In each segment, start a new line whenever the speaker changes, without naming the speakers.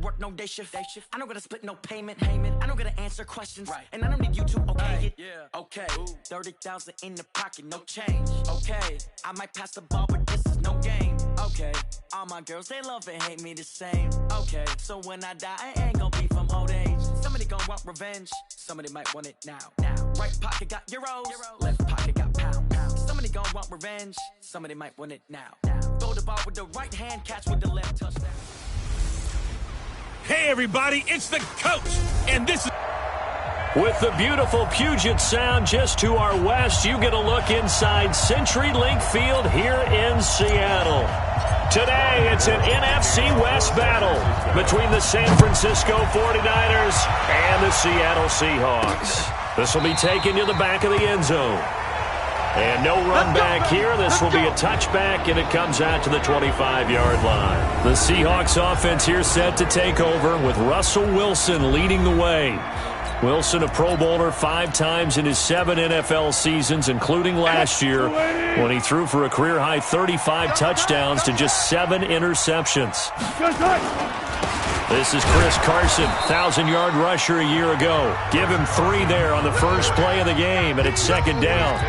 work no day shift. I don't gotta split no payment. I don't gotta answer questions. And I don't need you to okay it. Okay, 30,000 in the pocket, no change. Okay, I might pass the ball, but this is no game. Okay, all my girls, they love and hate me the same. Okay, so when I die, I ain't gonna be from old age. Somebody gon' want revenge, somebody might want it now. Right pocket got euros, left pocket got pounds. Somebody gon' want revenge, somebody might want it now. Throw the ball with the right hand, catch with the left, touchdown.
Hey everybody, it's the coach, and this is...
With the beautiful Puget Sound just to our west, you get a look inside CenturyLink Field here in Seattle. Today, it's an NFC West battle between the San Francisco 49ers and the Seattle Seahawks. This will be taken to the back of the end zone. And no run back here. This will be a touchback, and it comes out to the 25-yard line. The Seahawks offense here set to take over with Russell Wilson leading the way. Wilson, a Pro Bowler 5 times in his 7 NFL seasons, including last year, when he threw for a career-high 35 touchdowns to just 7 interceptions. This is Chris Carson, 1,000-yard rusher a year ago. Give him 3 there on the first play of the game, and it's second down.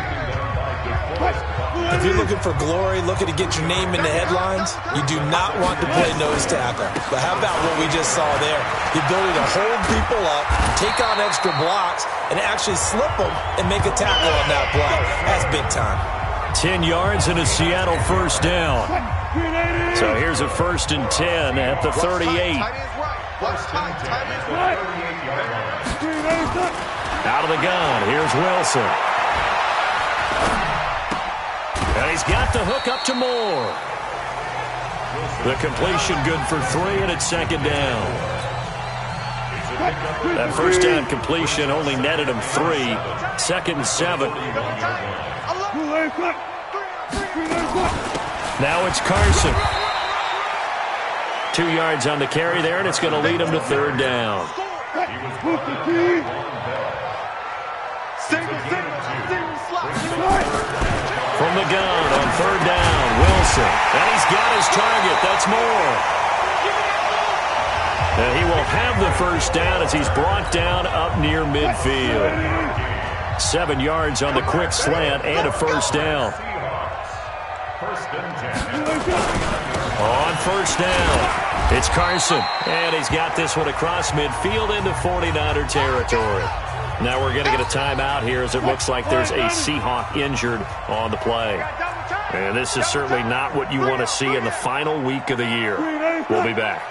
If you're looking for glory, looking to get your name in the headlines, you do not want to play nose tackle. But how about what we just saw there? The ability to hold people up, take on extra blocks, and actually slip them and make a tackle on that play. That's big time.
10 yards and a Seattle first down. So here's a 1st and 10 at the 38. Out of the gun, here's Wilson. And he's got the hook up to Moore. The completion good for 3, and it's second down. That first down completion only netted him 3. 2nd and 7. Now it's Carson. 2 yards on the carry there, and it's going to lead him to 3rd down. From the gun on 3rd down, Wilson. And he's got his target. That's Moore. And he will have the first down as he's brought down up near midfield. 7 yards on the quick slant and a first down. On first down, it's Carson. And he's got this one across midfield into 49er territory. Now we're going to get a timeout here as it looks like there's a Seahawk injured on the play. And this is certainly not what you want to see in the final week of the year. We'll be back.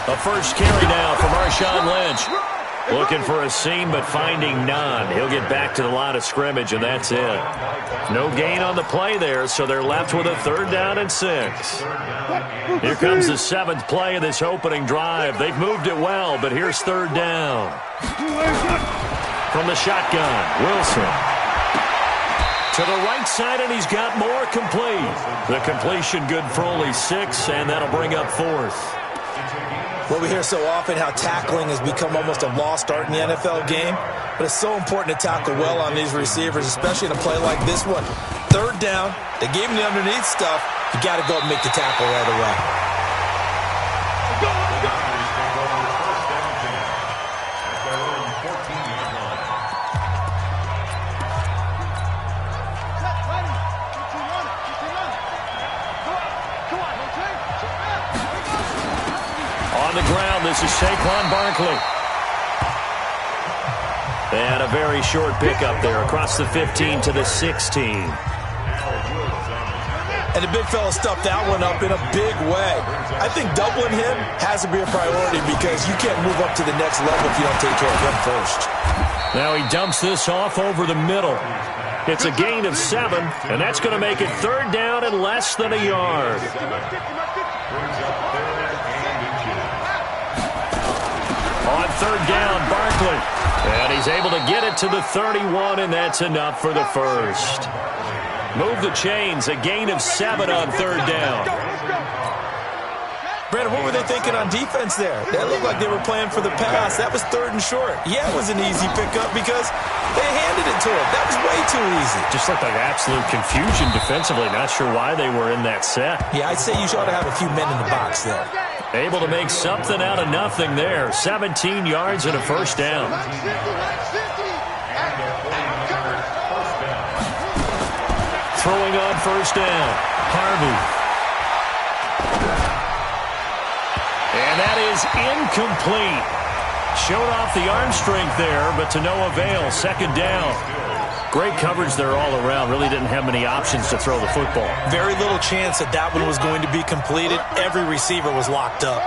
A first carry now from Marshawn Lynch. Looking for a seam, but finding none. He'll get back to the line of scrimmage, and that's it. No gain on the play there, so they're left with a 3rd down and 6. Here comes the 7th play of this opening drive. They've moved it well, but here's 3rd down. From the shotgun, Wilson. To the right side, and he's got more complete. The completion good for only 6, and that'll bring up 4th.
Well, we hear so often how tackling has become almost a lost art in the NFL game, but it's so important to tackle well on these receivers, especially in a play like this one. 3rd down, they gave him the underneath stuff. You got to go and make the tackle right away.
On the ground, this is Saquon Barkley. And a very short pickup there across the 15 to the 16.
And the big fella stuffed that one up in a big way. I think doubling him has to be a priority because you can't move up to the next level if you don't take care of him first.
Now he dumps this off over the middle. It's a gain of 7, and that's going to make it 3rd down and less than a yard. On 3rd down, Barkley. And he's able to get it to the 31, and that's enough for the first. Move the chains, a gain of 7 on 3rd down.
Brandon, what were they thinking on defense there? That looked like they were playing for the pass. That was 3rd and short. Yeah, it was an easy pickup because they handed it to him. That was way too easy.
Just looked like absolute confusion defensively. Not sure why they were in that set.
Yeah, I'd say you ought to have a few men in the box there.
Able to make something out of nothing there. 17 yards and a first down. Throwing on first down. Harvey. And that is incomplete. Showed off the arm strength there, but to no avail. 2nd down. Great coverage there all around. Really didn't have many options to throw the football.
Very little chance that that one was going to be completed. Every receiver was locked up.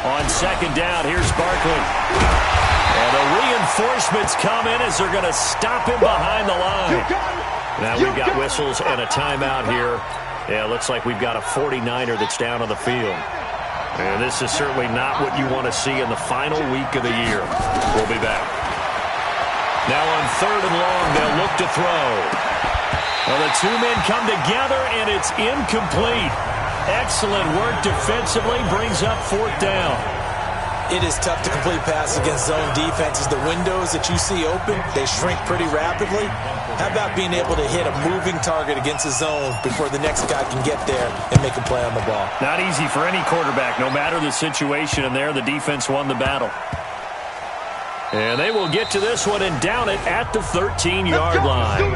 On 2nd down, here's Barkley. And the reinforcements come in as they're going to stop him behind the line. Now we've got whistles and a timeout here. Yeah, it looks like we've got a 49er that's down on the field. And this is certainly not what you want to see in the final week of the year. We'll be back. Now on 3rd and long, they'll look to throw. Well, the two men come together, and it's incomplete. Excellent work defensively, brings up 4th down.
It is tough to complete passes against zone defenses. The windows that you see open, they shrink pretty rapidly. How about being able to hit a moving target against a zone before the next guy can get there and make a play on the ball?
Not easy for any quarterback, no matter the situation, and there the defense won the battle. And they will get to this one and down it at the 13-yard line.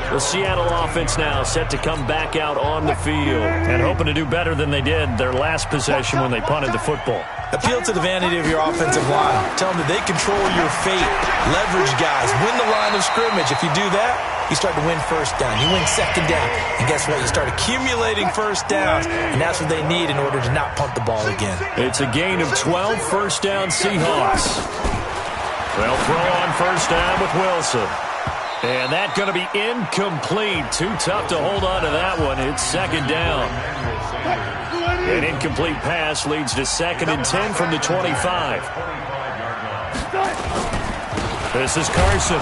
The Seattle offense now set to come back out on the field and hoping to do better than they did their last possession when they punted the football.
Appeal to the vanity of your offensive line. Tell them that they control your fate. Leverage guys. Win the line of scrimmage. If you do that, you start to win 1st down. You win 2nd down. And guess what? You start accumulating 1st downs, and that's what they need in order to not punt the ball again.
It's a gain of 12 1st down Seahawks. They'll throw on 1st down with Wilson. And that's going to be incomplete. Too tough to hold on to that one. It's 2nd down. An incomplete pass leads to 2nd and 10 from the 25. This is Carson.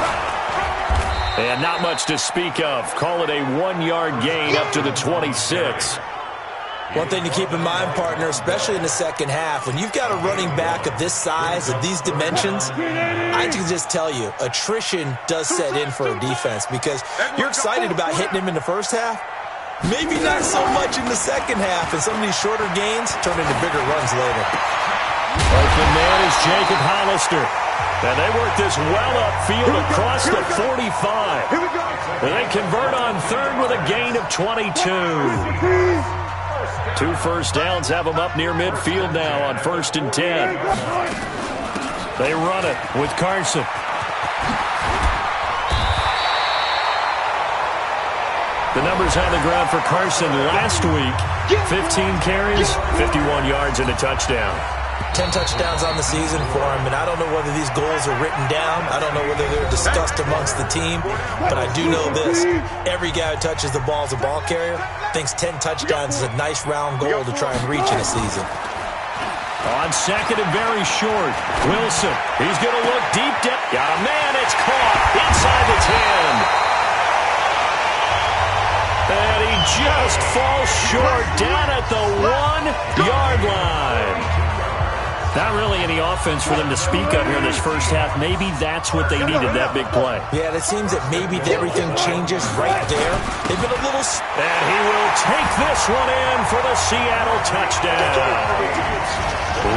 And not much to speak of. Call it a 1-yard gain up to the 26.
One thing to keep in mind, partner, especially in the 2nd half, when you've got a running back of this size, of these dimensions, I can just tell you, attrition does set in for a defense because you're excited about hitting him in the 1st half. Maybe not so much in the 2nd half, and some of these shorter gains turn into bigger runs later.
Open man is Jacob Hollister. And they work this well upfield across the 45. And they convert on 3rd with a gain of 22. 2 first downs have them up near midfield now on 1st and 10. They run it with Carson. The numbers on the ground for Carson last week. 15 carries, 51 yards, and a touchdown.
10 touchdowns on the season for him, and I don't know whether these goals are written down. I don't know whether they're discussed amongst the team, but I do know this. Every guy who touches the ball as a ball carrier thinks 10 touchdowns is a nice round goal to try and reach in a season.
On 2nd and very short, Wilson. He's going to look deep down. Got a man. It's caught inside the 10. And he just falls short down at the 1-yard line. Not really any offense for them to speak of here in this 1st half. Maybe that's what they needed, that big play.
Yeah, it seems that maybe everything changes right there. They've been a little...
And he will take this one in for the Seattle touchdown.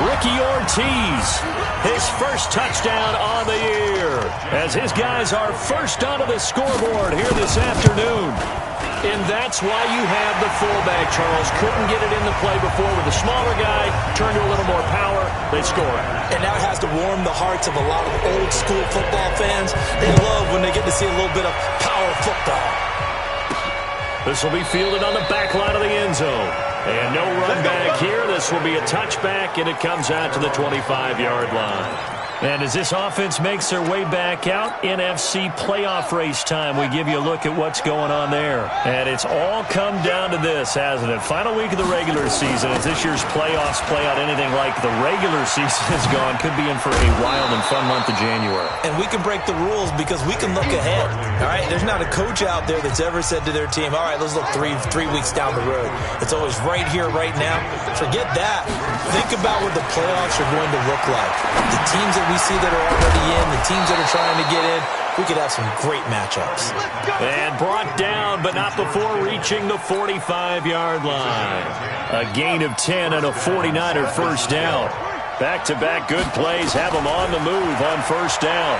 Ricky Ortiz, his 1st touchdown on the year, as his guys are first onto the scoreboard here this afternoon. And that's why you have the fullback, Charles. Couldn't get it in the play before with a smaller guy. Turned to a little more power. They score.
And that has to warm the hearts of a lot of old school football fans. They love when they get to see a little bit of power football.
This will be fielded on the back line of the end zone. And no run back here. This will be a touchback, and it comes out to the 25-yard line. And as this offense makes their way back out, NFC playoff race time, we give you a look at what's going on there. And it's all come down to this, hasn't it? Final week of the regular season. As this year's playoffs play out anything like the regular season has gone, could be in for a wild and fun month of January.
And we can break the rules because we can look ahead. All right, there's not a coach out there that's ever said to their team, all right, let's look three weeks down the road. It's always right here, right now. Forget that. Think about what the playoffs are going to look like. The teams that we see that are already in, the teams that are trying to get in, we could have some great matchups.
And brought down, but not before reaching the 45-yard line. A gain of 10 and a 49er first down. Back-to-back good plays have them on the move on first down.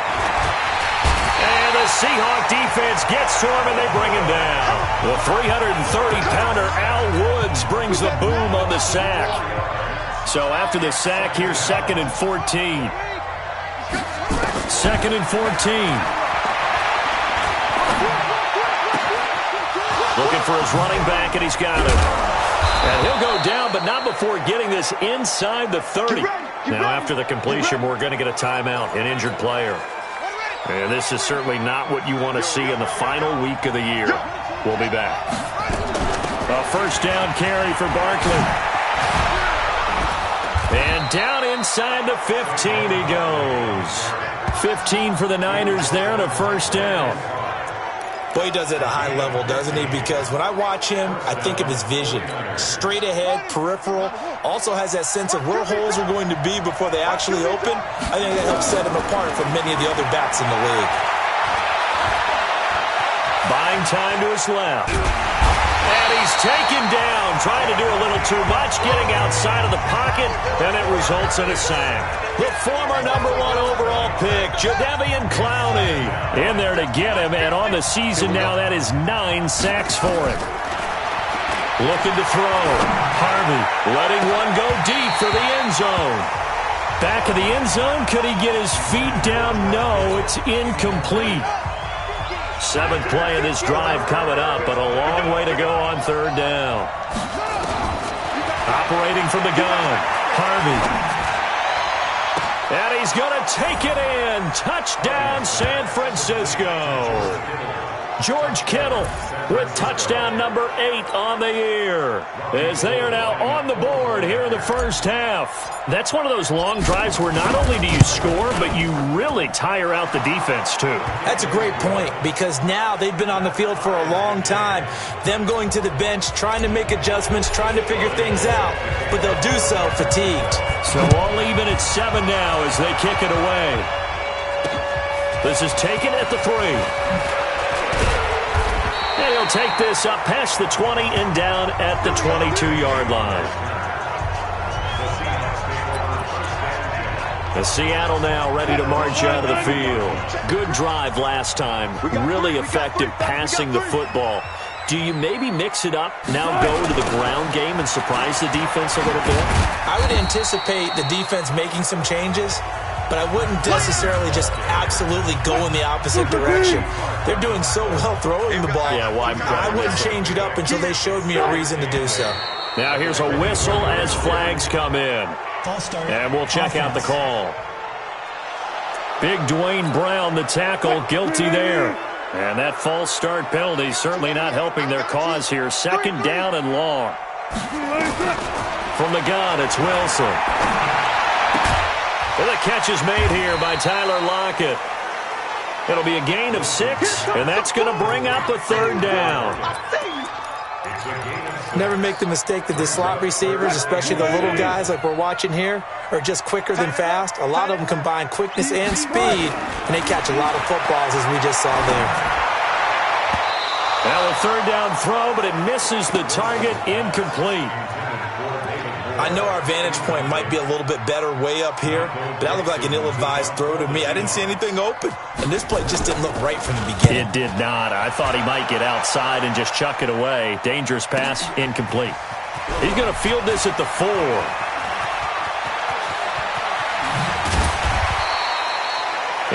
And the Seahawk defense gets to him, and they bring him down. The 330-pounder Al Woods brings the boom on the sack. So after the sack, here's 2nd and 14. 2nd and 14. Looking for his running back, and he's got it. And he'll go down, but not before getting this inside the 30. Now, after the completion, we're going to get a timeout, an injured player. And this is certainly not what you want to see in the final week of the year. We'll be back. A first down carry for Barkley. And down inside the 15 he goes. 15 for the Niners there and a first down.
Boy, he does it at a high level, doesn't he? Because when I watch him, I think of his vision. Straight ahead, peripheral. Also has that sense of where holes are going to be before they actually open. I think that helps set him apart from many of the other backs in the league.
Buying time to his left. And he's taken down, trying to do a little too much, getting outside of the pocket, and it results in a sack. The former number 1 overall pick, Jadeveon Clowney, in there to get him, and on the season now, that is 9 sacks for him. Looking to throw. Harvey letting one go deep for the end zone. Back of the end zone, could he get his feet down? No, it's incomplete. 7th play of this drive coming up, but a long way to go on 3rd down. Operating from the gun, Harvey. And he's going to take it in. Touchdown, San Francisco. George Kittle with touchdown number 8 on the year, as they are now on the board here in the first half. That's one of those long drives where not only do you score, but you really tire out the defense too.
That's a great point, because now they've been on the field for a long time. Them going to the bench, trying to make adjustments, trying to figure things out, but they'll do so fatigued.
So all even at 7 now as they kick it away. This is taken at the 3. And he'll take this up past the 20 and down at the 22-yard line. The Seattle now ready to march out of the field. Good drive last time. Really effective passing the football. Do you maybe mix it up, now go to the ground game and surprise the defense a little bit?
I would anticipate the defense making some changes, but I wouldn't necessarily just absolutely go in the opposite direction. They're doing so well throwing the ball.
Yeah, well,
I wouldn't change it up until they showed me a reason to do so.
Now here's a whistle as flags come in. And we'll check out the call. Big Dwayne Brown, the tackle, guilty there. And that false start penalty certainly not helping their cause here. 2nd down and long. From the gun, it's Wilson. And the catch is made here by Tyler Lockett. It'll be a gain of 6, and that's going to bring up a 3rd down.
Never make the mistake that the slot receivers, especially the little guys like we're watching here, are just quicker than fast. A lot of them combine quickness and speed, and they catch a lot of footballs, as we just saw there.
Now a 3rd down throw, but it misses the target, incomplete.
I know our vantage point might be a little bit better way up here, but that looked like an ill-advised throw to me. I didn't see anything open, and this play just didn't look right from the beginning.
It did not. I thought he might get outside and just chuck it away. Dangerous pass, incomplete. He's going to field this at the 4.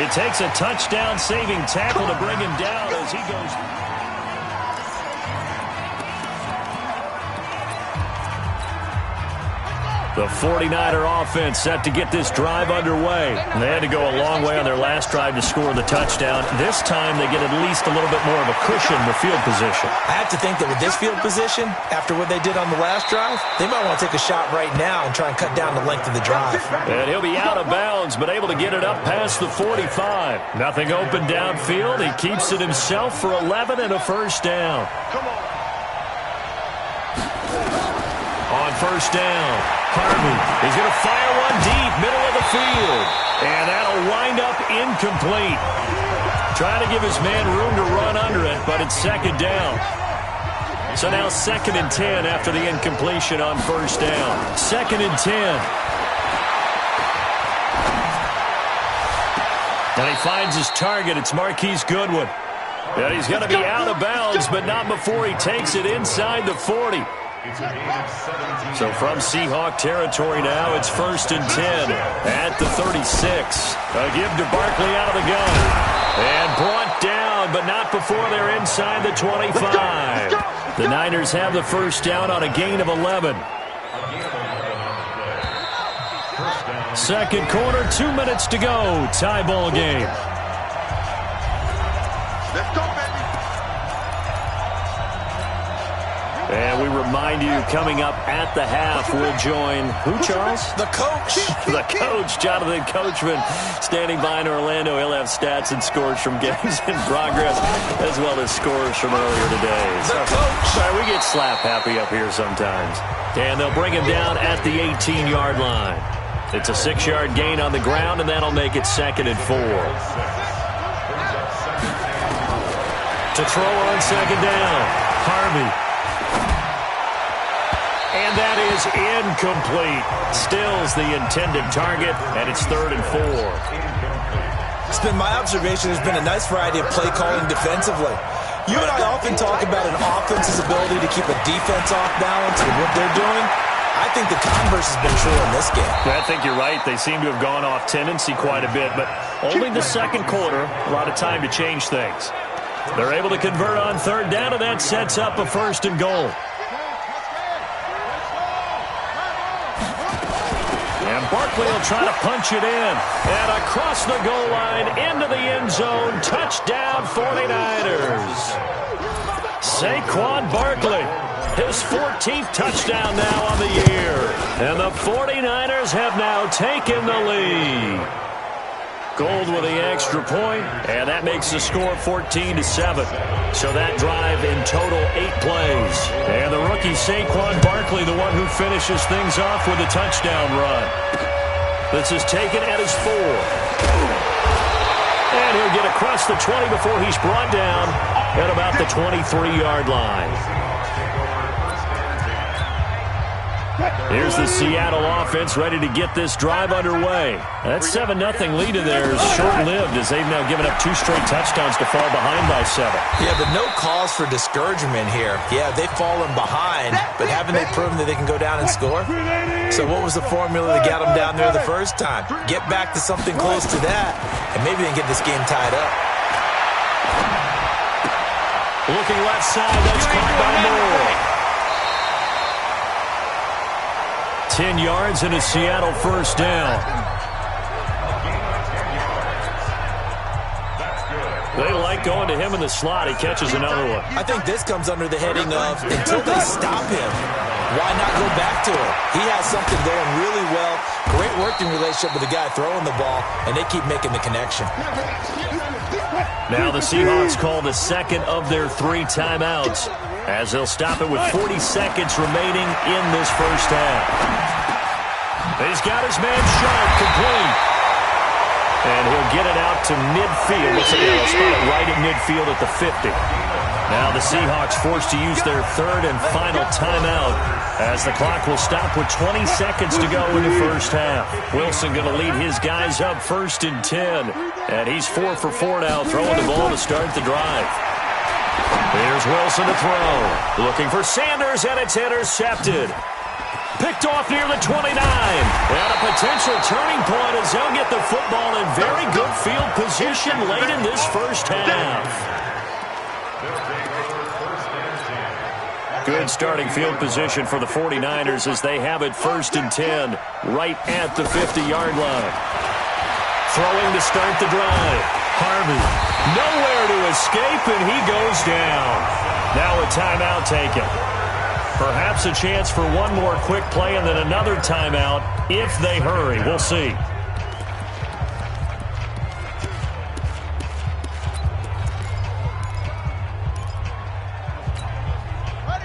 It takes a touchdown-saving tackle to bring him down as he goes. The 49er offense set to get this drive underway. And they had to go a long way on their last drive to score the touchdown. This time they get at least a little bit more of a cushion with field position.
I have to think that with this field position, after what they did on the last drive, they might want to take a shot right now and try and cut down the length of the drive.
And he'll be out of bounds, but able to get it up past the 45. Nothing open downfield. He keeps it himself for 11 and a first down. On first down, Harvey is going to fire one deep, middle of the field. And that'll wind up incomplete. Trying to give his man room to run under it, but it's second down. So now 2nd and 10 after the incompletion on first down. 2nd and 10. And he finds his target. It's Marquise Goodwin. And he's going to be out of bounds, but not before he takes it inside the 40. So from Seahawk territory now, it's 1st and 10 at the 36. A give to Barkley out of the gun. And brought down, but not before they're inside the 25. The Niners have the first down on a gain of 11. Second quarter, 2 minutes to go. Tie ball game. And we remind you, coming up at the half, we'll join who, Charles?
The coach.
The coach, Jonathan Coachman, standing by in Orlando. He'll have stats and scores from games in progress, as well as scores from earlier today.
The coach.
Sorry, we get slap happy up here sometimes. And they'll bring him down at the 18-yard line. It's a 6-yard gain on the ground, and that'll make it 2nd and 4. To throw on second down, Harvey. And that is incomplete. Stills the intended target, and it's 3rd and 4.
It's been my observation there's been a nice variety of play calling defensively. You and I often talk about an offense's ability to keep a defense off balance with what they're doing. I think the converse has been true in this game.
I think you're right. They seem to have gone off tendency quite a bit, but only the second quarter, a lot of time to change things. They're able to convert on 3rd down, and that sets up a 1st and goal. And Barkley will try to punch it in. And across the goal line, into the end zone. Touchdown, 49ers. Saquon Barkley, his 14th touchdown now on the year. And the 49ers have now taken the lead. Gold with the extra point, and that makes the score 14-7. So that drive in total 8 plays. And the rookie Saquon Barkley, the one who finishes things off with a touchdown run. This is taken at his 4. And he'll get across the 20 before he's brought down at about the 23-yard line. Here's the Seattle offense ready to get this drive underway. That 7-0 lead of theirs is short-lived as they've now given up 2 straight touchdowns to fall behind by 7.
Yeah, but no cause for discouragement here. Yeah, they've fallen behind, but haven't they proven that they can go down and score? So what was the formula that got them down there the first time? Get back to something close to that, and maybe they can get this game tied up.
Looking left side, that's caught by Moore. 10 yards and a Seattle first down. They like going to him in the slot. He catches another one.
I think this comes under the heading of until they stop him, why not go back to him? He has something going really well. Great working relationship with the guy throwing the ball, and they keep making the connection.
Now the Seahawks call the second of their 3 timeouts, as they'll stop it with 40 seconds remaining in this first half. He's got his man Sharp complete. And he'll get it out to midfield. Looks like he'll spot it right at midfield at the 50. Now the Seahawks forced to use their 3rd and final timeout, as the clock will stop with 20 seconds to go in the first half. Wilson going to lead his guys up 1st and 10. And he's 4 for 4 now, throwing the ball to start the drive. Here's Wilson to throw. Looking for Sanders, and it's intercepted. Picked off near the 29. And a potential turning point as they'll get the football in very good field position late in this first half. Good starting field position for the 49ers as they have it 1st and 10 right at the 50-yard line. Throwing to start the drive. Harvey nowhere to escape, and he goes down. Now a timeout taken. Perhaps a chance for one more quick play and then another timeout if they hurry. We'll see.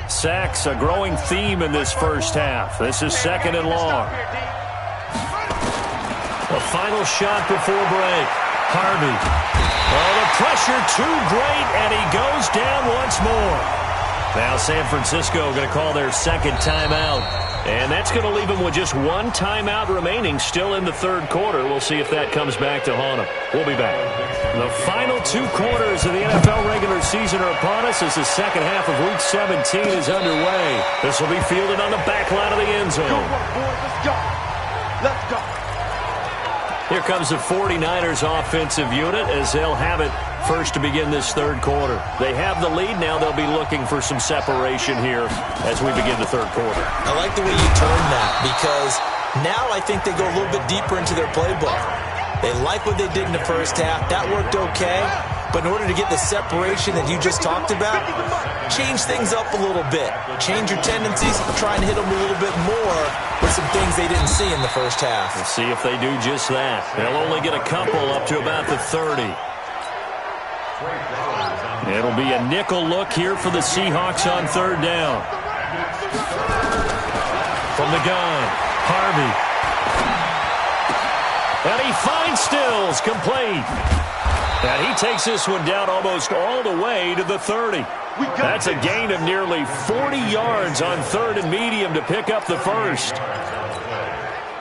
Sacks, a growing theme in this first half. This is 2nd and long. The final shot before break. Harvey. Oh, the pressure too great, and he goes down once more. Now San Francisco going to call their 2nd timeout. And that's going to leave them with just one timeout remaining still in the 3rd quarter. We'll see if that comes back to haunt them. We'll be back. The final 2 quarters of the NFL regular season are upon us as the 2nd half of Week 17 is underway. This will be fielded on the back line of the end zone.
Let's go. Let's go.
Here comes the 49ers offensive unit as they'll have it first to begin this 3rd quarter. They have the lead. Now they'll be looking for some separation here as we begin the 3rd quarter.
I like the way you turned that because now I think they go a little bit deeper into their playbook. They like what they did in the first half. That worked okay. But in order to get the separation that you just talked about, change things up a little bit. Change your tendencies, try and hit them a little bit more with some things they didn't see in the first half.
We'll see if they do just that. They'll only get a couple up to about the 30. It'll be a nickel look here for the Seahawks on 3rd down. From the gun, Harvey. And he finds Stills, complete. And he takes this one down almost all the way to the 30. That's a gain of nearly 40 yards on 3rd and medium to pick up the first.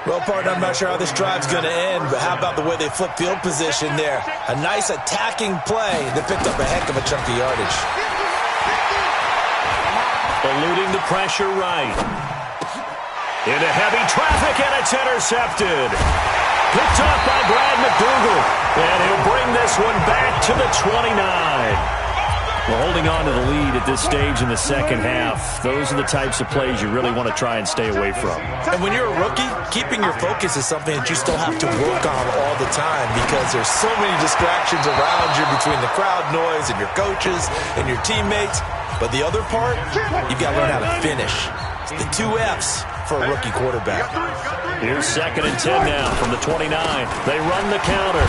Well, partner, I'm not sure how this drive's going to end, but how about the way they flip field position there? A nice attacking play that picked up a heck of a chunk of yardage.
Eluding the pressure right. Into heavy traffic, and it's intercepted. Picked off by Brad McDougal. And he'll bring this one back to the 29. Well, holding on to the lead at this stage in the 2nd half, those are the types of plays you really want to try and stay away from.
And when you're a rookie, keeping your focus is something that you still have to work on all the time because there's so many distractions around you between the crowd noise and your coaches and your teammates. But the other part, you've got to learn how to finish. It's the 2 F's for a rookie quarterback.
Here's 2nd and 10 now from the 29. They run the counter.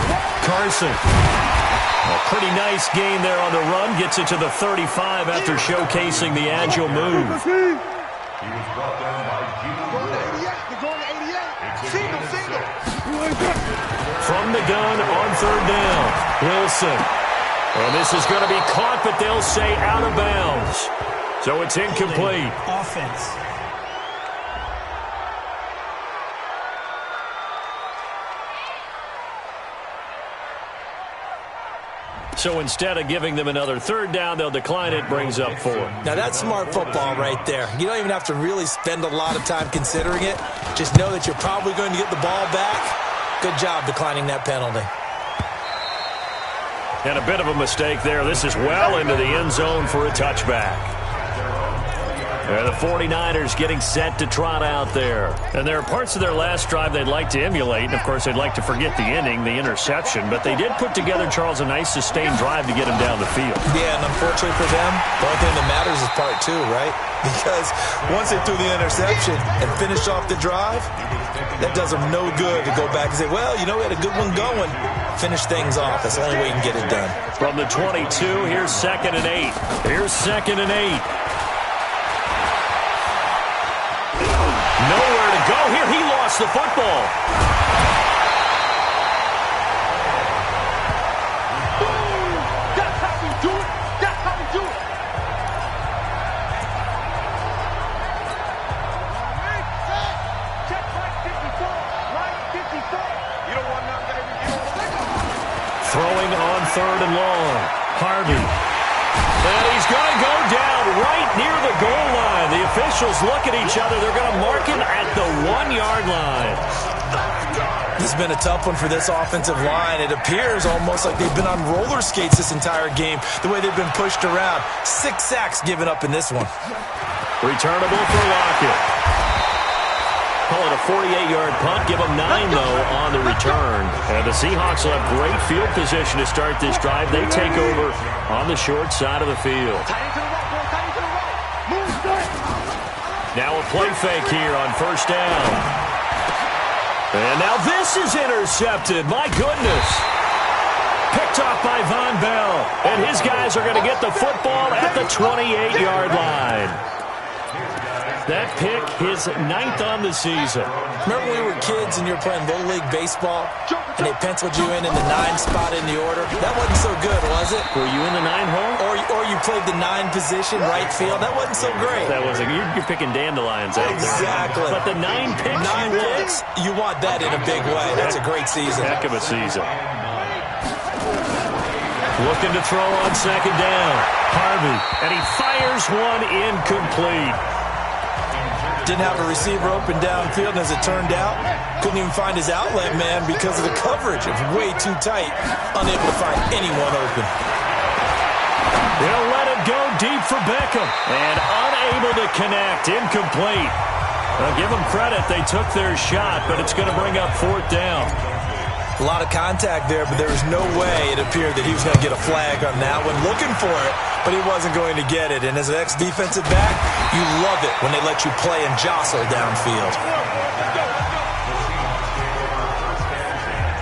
Carson. A pretty nice gain there on the run. Gets it to the 35 after showcasing the agile move. From the gun on 3rd down. Wilson. And this is going to be caught, but they'll say out of bounds. So it's incomplete.
Offense.
So instead of giving them another 3rd down, they'll decline it, brings up 4.
Now that's smart football right there. You don't even have to really spend a lot of time considering it. Just know that you're probably going to get the ball back. Good job declining that penalty.
And a bit of a mistake there. This is well into the end zone for a touchback. The 49ers getting set to trot out there. And there are parts of their last drive they'd like to emulate. And, of course, they'd like to forget the inning, the interception. But they did put together, Charles, a nice sustained drive to get him down the field.
Yeah, and unfortunately for them, the only thing that matters is part 2, right? Because once they threw the interception and finished off the drive, that does them no good to go back and say, well, you know, we had a good one going. Finish things off. That's the only way you can get it done.
From the 22, here's 2nd and 8. Here's 2nd and 8. Nowhere to go here. He lost the football.
That's how we do it. That's how we do it. Check right 54. Right 54. You don't want none, baby. You don't want none.
Throwing on 3rd and long. Harvey. And he's going to go down right near the goal line. The officials look at each other. They're going to mark him at the 1-yard line.
This has been a tough one for this offensive line. It appears almost like they've been on roller skates this entire game, the way they've been pushed around. 6 sacks given up in this one.
Returnable for Lockett. Call it a 48-yard punt. Give them 9, though, on the return. And the Seahawks will have great field position to start this drive. They take over on the short side of the field. Now a play fake here on first down. And now this is intercepted. My goodness. Picked off by Von Bell. And his guys are going to get the football at the 28-yard line. That pick, his 9th on the season.
Remember when we were kids and you were playing Little League Baseball and they penciled you in the 9 spot in the order? That wasn't so good, was it?
Were you in the 9 hole?
Or you played the 9 position, right field? That wasn't so great.
That was you're picking dandelions out there.
Exactly.
But the 9 picks,
9 picks, you want that in a big way. That's a great season.
Heck of a season. Looking to throw on second down. Harvey, and he fires one incomplete.
Didn't have a receiver open downfield, and as it turned out, couldn't even find his outlet man because of the coverage. It was way too tight, unable to find anyone open.
They'll let it go deep for Beckham, and unable to connect, incomplete. Well, give them credit, they took their shot, but it's going to bring up 4th down.
A lot of contact there, but there was no way it appeared that he was going to get a flag on that one. Looking for it, but he wasn't going to get it. And as an ex-defensive back, you love it when they let you play and jostle downfield.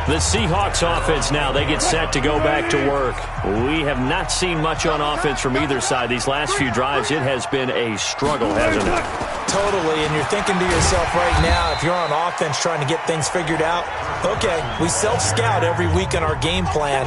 The Seahawks offense now, they get set to go back to work. We have not seen much on offense from either side. These last few drives, it has been a struggle, hasn't it?
Totally, and you're thinking to yourself right now, if you're on offense trying to get things figured out, okay, we self-scout every week on our game plan.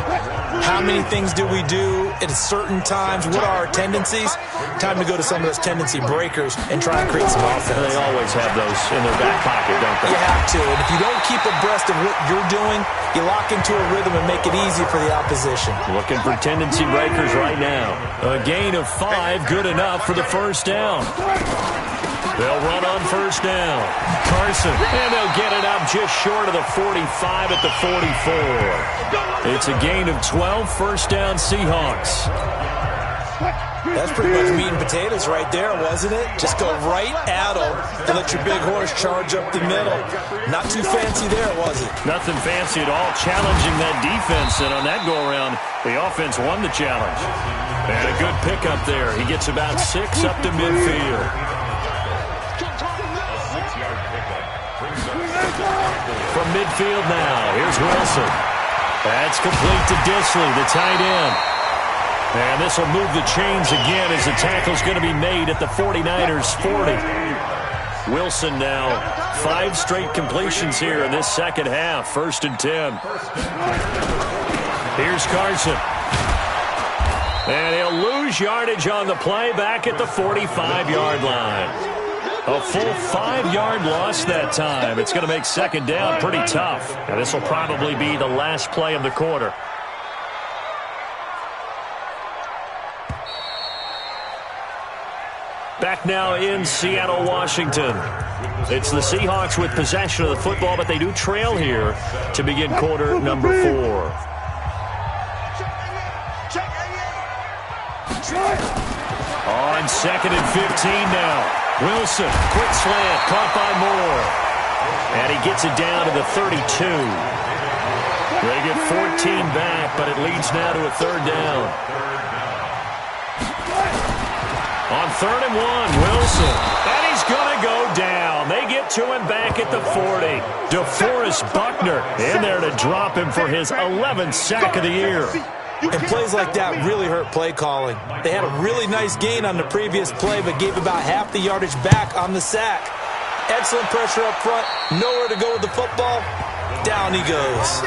How many things do we do at certain times? What are our tendencies? Time to go to some of those tendency breakers and try and create some offense.
They always have those in their back pocket, don't they?
You have to, and if you don't keep abreast of what you're doing, you lock into a rhythm and make it easy for the opposition.
Looking for tendency breakers right now. A gain of 5, good enough for the first down. They'll run on first down. Carson, and they'll get it up just short of the 45 at the 44. It's a gain of 12, first down Seahawks.
That's pretty much meat and potatoes right there, wasn't it? Just go right at them and let your big horse charge up the middle. Not too fancy there, was it?
Nothing fancy at all, challenging that defense, and on that go-around, the offense won the challenge. And a good pickup there. He gets about 6 up to midfield. From midfield now, here's Wilson. That's complete to Disley, the tight end. And this will move the chains again as the tackle's going to be made at the 49ers' 40. Wilson now, 5 straight completions here in this second half, 1st and 10. Here's Carson. And he'll lose yardage on the play back at the 45-yard line. A full 5-yard loss that time. It's going to make second down pretty tough. And this will probably be the last play of the quarter. Back now in Seattle, Washington. It's the Seahawks with possession of the football, but they do trail here to begin quarter number 4. On 2nd and 15 now. Wilson, quick slant, caught by Moore. And he gets it down to the 32. They get 14 back, but it leads now to a 3rd down. On 3rd and 1, Wilson. And he's going to go down. They get to him back at the 40. DeForest Buckner in there to drop him for his 11th sack of the year.
And plays like that really hurt play calling. They had a really nice gain on the previous play, but gave about half the yardage back on the sack. Excellent pressure up front. Nowhere to go with the football. Down he goes.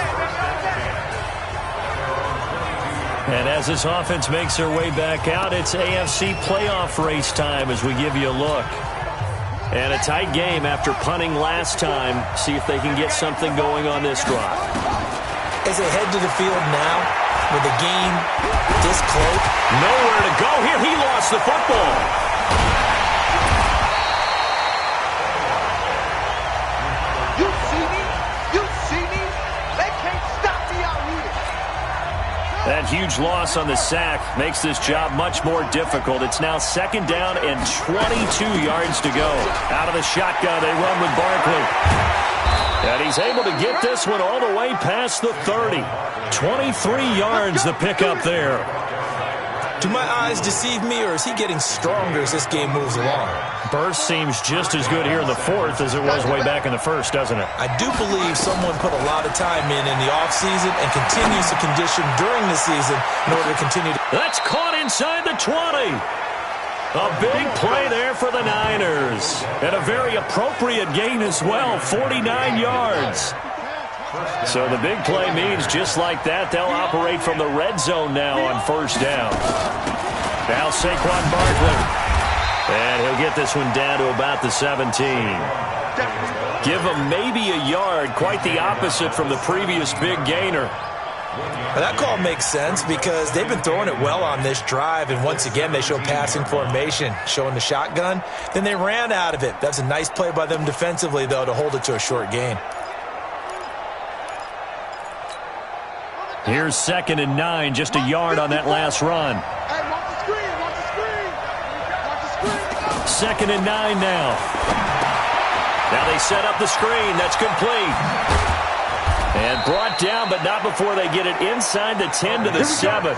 And as this offense makes their way back out, it's AFC playoff race time as we give you a look. And a tight game after punting last time. See if they can get something going on this drive.
As they head to the field now, with the game this close.
Nowhere to go here. He lost the football.
You see me? You see me? They can't stop me out here.
That huge huge loss on the sack makes this job much more difficult. It's now 2nd down and 22 yards to go. Out of the shotgun, they run with Barkley. And he's able to get this one all the way past the 30. 23 yards the pickup there.
Do my eyes deceive me, or is he getting stronger as this game moves along?
Burst seems just as good here in the 4th as it was way back in the 1st, doesn't it?
I do believe someone put a lot of time in the offseason and continues to condition during the season in order to continue to...
That's caught inside the 20. A big play there for the Niners. And a very appropriate gain as well, 49 yards. So the big play means just like that, they'll operate from the red zone now on 1st down. Now Saquon Barkley. And he'll get this one down to about the 17. Give him maybe a yard, quite the opposite from the previous big gainer.
Well, that call makes sense because they've been throwing it well on this drive, and once again they show passing formation, showing the shotgun. Then they ran out of it. That's a nice play by them defensively, though, to hold it to a short gain.
Here's 2nd and 9, just a yard on that last run. 2nd and 9 now. Now they set up the screen. That's complete. And brought down, but not before they get it inside the 10 to the 7.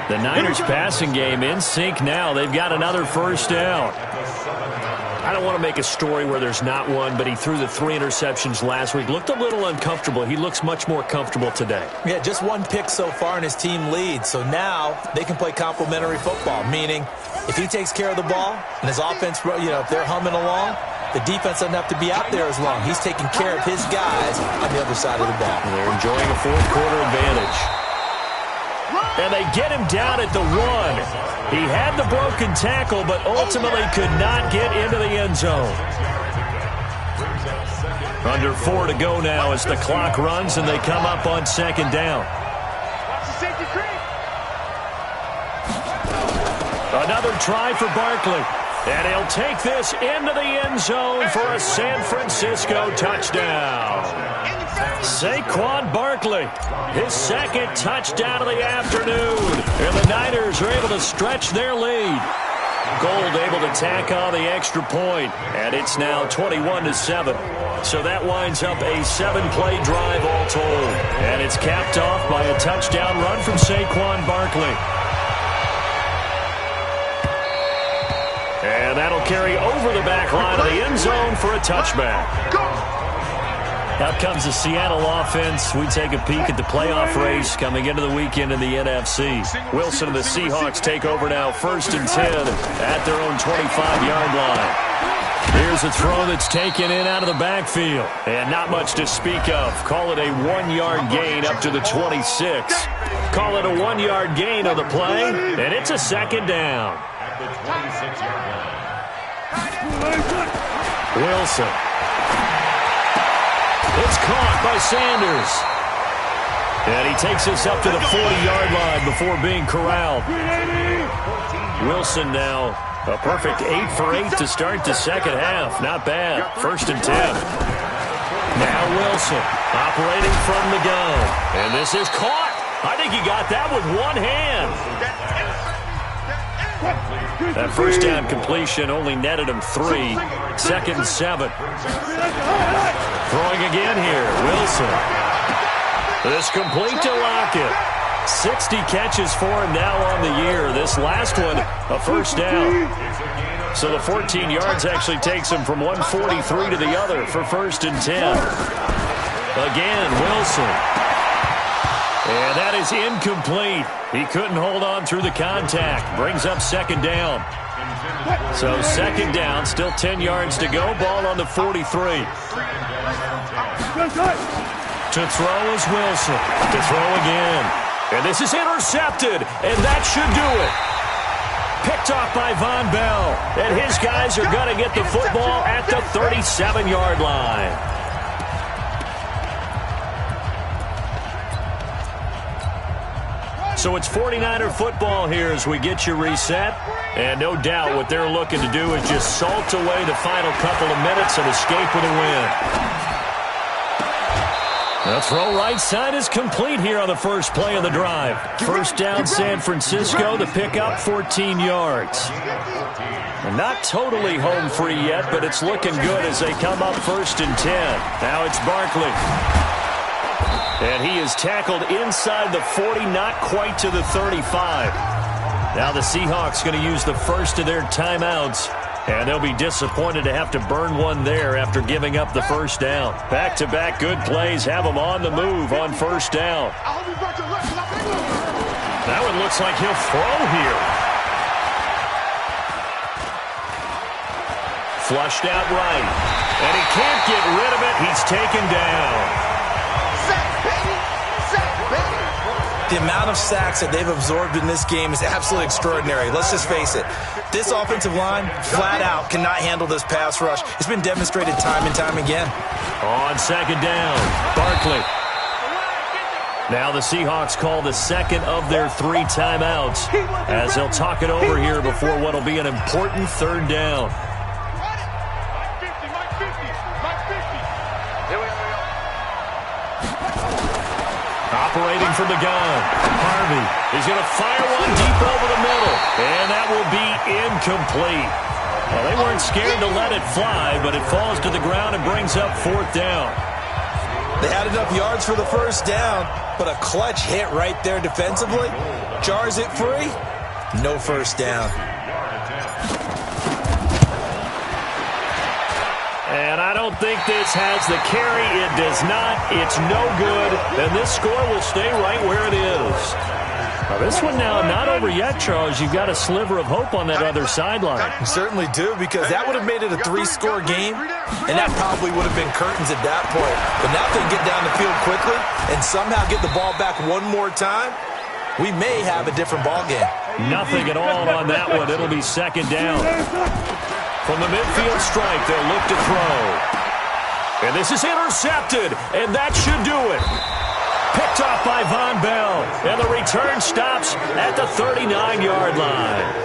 The Niners passing game in sync now. They've got another 1st down. I don't want to make a story where there's not one, but he threw the 3 interceptions last week. Looked a little uncomfortable. He looks much more comfortable today. Yeah, just 1 pick so far and his team leads. So now they can play complementary football, meaning if he takes care of the ball and his offense, if they're humming along, the defense doesn't have to be out there as long. He's taking care of his guys on the other side of the ball. And they're enjoying a 4th quarter advantage. And they get him down at the 1. He had the broken tackle, but ultimately could not get into the end zone. Under 4 to go now as the clock runs and they come up on 2nd down. Another try for Barkley. And he'll take this into the end zone for a San Francisco touchdown. Saquon Barkley, his 2nd touchdown of the afternoon. And the Niners are able to stretch their lead. Gold able to tack on the extra point. And it's now 21-7. So that winds up a 7-play drive all told. And it's capped off by a touchdown run from Saquon Barkley. And that'll carry over the back line of the end zone for a touchback. Out comes the Seattle offense. We take a peek at the playoff race coming into the weekend in the NFC. Wilson and the Seahawks take over now 1st and 10 at their own 25-yard line. Here's a throw that's taken in out of the backfield. And not much to speak of. Call it a 1-yard gain up to the 26. Call it a 1-yard gain of the play. And it's a 2nd down. Wilson. It's caught by Sanders. And he takes this up to the 40-yard line before being corralled. Wilson now a perfect 8 for 8 to start the 2nd half. Not bad. 1st and 10. Now Wilson operating from the gun. And this is caught. I think he got that with one hand. That 1st down completion only netted him 3. 2nd and 7. Throwing again here. Wilson. This complete to Lockett. 60 catches for him now on the year. This last one, a 1st down. So the 14 yards actually takes him from 143 to the other for 1st and 10. Again, Wilson. And that is incomplete. He couldn't hold on through the contact. Brings up 2nd down. So 2nd down, still 10 yards to go. Ball on the 43. To throw is Wilson. To throw again. And this is intercepted. And that should do it. Picked off by Von Bell. And his guys are going to get the football at the 37-yard line. So it's 49er football here as we get you reset. And no doubt what they're looking to do is just salt away the final couple of minutes and escape with a win. The throw right side is complete here on the first play of the drive. First down San Francisco, the pickup 14 yards. And not totally home free yet, but it's looking good as they come up 1st and 10. Now it's Barkley. And he is tackled inside the 40, not quite to the 35. Now the Seahawks going to use the first of their timeouts. And they'll be disappointed to have to burn one there after giving up the first down. Back-to-back good plays have them on the move on first down. That one looks like he'll throw here. Flushed out right. And he can't get rid of it. He's taken down.
The amount of sacks that they've absorbed in this game is absolutely extraordinary. Let's just face it. This offensive line, flat out, cannot handle this pass rush. It's been demonstrated time and time again.
On second down, Barkley. Now the Seahawks call the second of their 3 timeouts as they'll talk it over here before what will be an important third down. Operating from the gun, Harvey is going to fire one deep over the middle, and that will be incomplete. Well, they weren't scared to let it fly, but it falls to the ground and brings up 4th down.
They had enough yards for the first down, but a clutch hit right there defensively jars it free. No first down.
And I don't think this has the carry. It does not. It's no good. And this score will stay right where it is. Now this one now not over yet, Charles. You've got a sliver of hope on that other sideline.
You certainly do, because that would have made it a 3-score game, and that probably would have been curtains at that point. But now if they get down the field quickly and somehow get the ball back one more time, we may have a different ball game.
Nothing at all on that one. It'll be second down. From the midfield stripe, they'll look to throw. And this is intercepted, and that should do it. Picked off by Von Bell, and the return stops at the 39-yard line.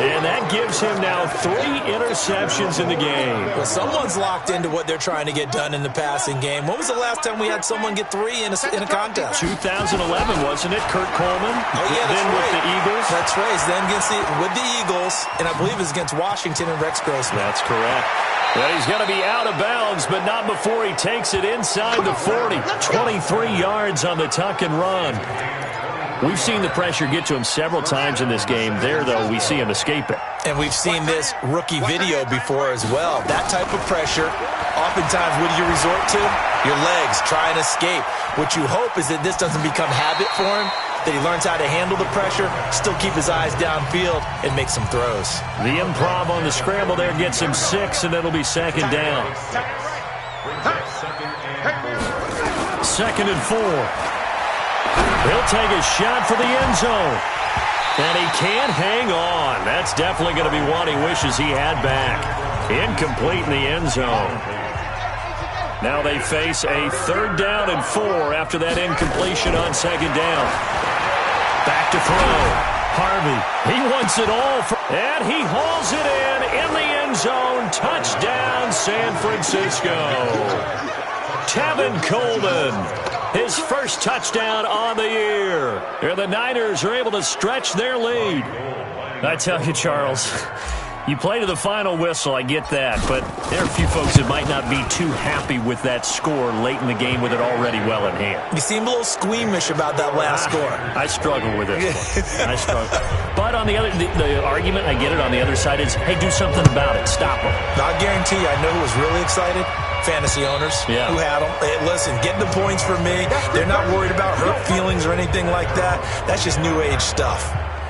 And that gives him now 3 interceptions in the game.
Well, someone's locked into what they're trying to get done in the passing game. When was the last time we had someone get 3 in a contest?
2011, wasn't it? Kurt Coleman.
Oh, yeah, that's
then
right.
with the Eagles.
That's right. Then with the Eagles, and I believe it's against Washington and Rex Grossman.
That's correct. Well, he's going to be out of bounds, but not before he takes it inside the 40. 23 yards on the tuck and run. We've seen the pressure get to him several times in this game. There, though, we see him escape it.
And we've seen this rookie video before as well. That type of pressure, oftentimes, what do you resort to? Your legs, try and escape. What you hope is that this doesn't become habit for him, that he learns how to handle the pressure, still keep his eyes downfield, and make some throws.
The improv on the scramble there gets him 6, and it'll be second down. 2nd and 4. He'll take a shot for the end zone. And he can't hang on. That's definitely going to be one he wishes he had back. Incomplete in the end zone. Now they face a 3rd down and 4 after that incompletion on 2nd down. Back to throw. Harvey, he wants it all. And he hauls it in the end zone. Touchdown, San Francisco. Tevin Coleman. His first touchdown on the year. And the Niners are able to stretch their lead. I tell you, Charles, you play to the final whistle, I get that. But there are a few folks that might not be too happy with that score late in the game with it already well in hand.
You seem a little squeamish about that last score.
I struggle with it. I struggle. But on the other, the argument, I get it, on the other side is, hey, do something about it. Stop them.
I guarantee you, I know who was really excited. Fantasy owners who had them. Hey, listen, get the points for me. They're not worried about hurt feelings or anything like that. That's just new age stuff.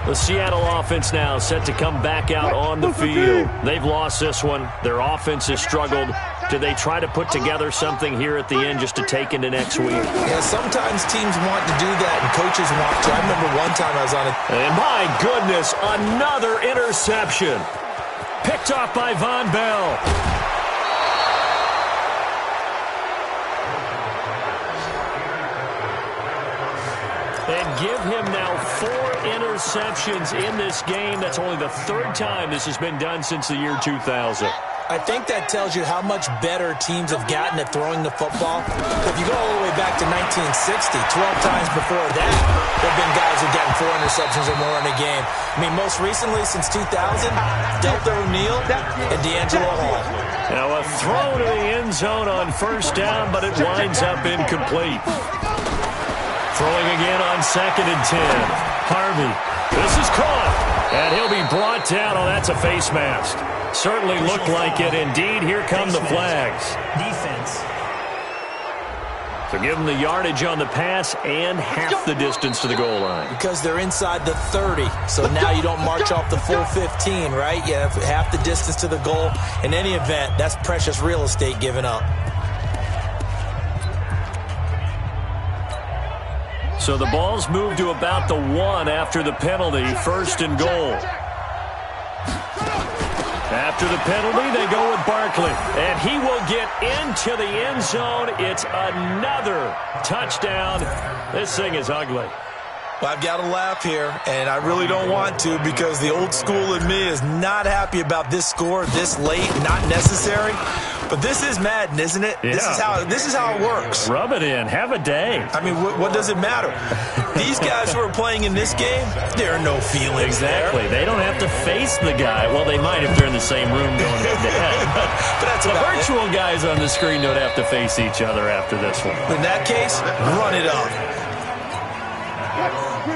The Seattle offense now set to come back out on the field. They've lost this one. Their offense has struggled. Do they try to put together something here at the end just to take into next week?
Yeah, sometimes teams want to do that and coaches want to. I remember one time I was on it.
And my goodness, another interception. Picked off by Von Bell. And give him now 4 interceptions in this game. That's only the 3rd time this has been done since the year 2000.
I think that tells you how much better teams have gotten at throwing the football. If you go all the way back to 1960, 12 times before that, there have been guys who've gotten 4 interceptions or more in a game. I mean, most recently, since 2000, Delta O'Neal and D'Angelo Hall.
Now a throw to the end zone on first down, but it winds up incomplete. Throwing again on 2nd and 10. Harvey. This is caught, and he'll be brought down. Oh, that's a face mask. Certainly looked like it. Indeed, here come the flags.
Defense.
So give them the yardage on the pass and half the distance to the goal line.
Because they're inside the 30, so now you don't march off the full 15, right? You have half the distance to the goal. In any event, that's precious real estate given up.
So the ball's moved to about the 1 after the penalty, 1st and goal. After the penalty, they go with Barkley, and he will get into the end zone. It's another touchdown. This thing is ugly.
Well, I've got to laugh here, and I really don't want to because the old school in me is not happy about this score this late, not necessary. But this is Madden, isn't it?
Yeah.
This is how it works.
Rub it in. Have a day.
I mean, what does it matter? These guys who are playing in this game, there are no feelings
Exactly.
there.
They don't have to face the guy. Well, they might if they're in the same room going head-to-head.
But that's
the
about
virtual guys on the screen don't have to face each other after this one.
In that case, run it up.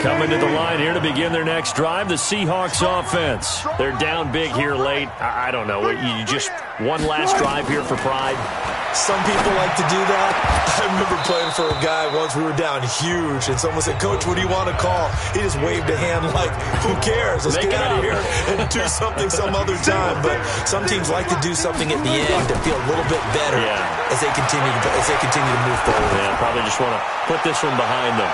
Coming to the line here to begin their next drive, the Seahawks offense. They're down big here late. I don't know. You just one last drive here for pride?
Some people like to do that. I remember playing for a guy once. We were down huge, and someone said, "Coach, what do you want to call?" He just waved a hand like, "Who cares? Let's get out of here and do something some other time." But some teams like to do something at the end to feel a little bit better as they continue to move forward.
Yeah, probably just want to put this one behind them.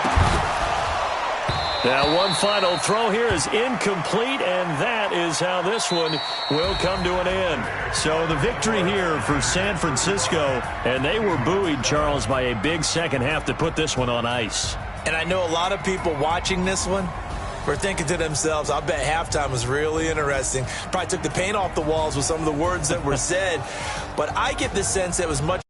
Now, one final throw here is incomplete, and that is how this one will come to an end. So the victory here for San Francisco, and they were buoyed, Charles, by a big second half to put this one on ice.
And I know a lot of people watching this one were thinking to themselves, I bet halftime was really interesting. Probably took the paint off the walls with some of the words that were said. But I get the sense that it was much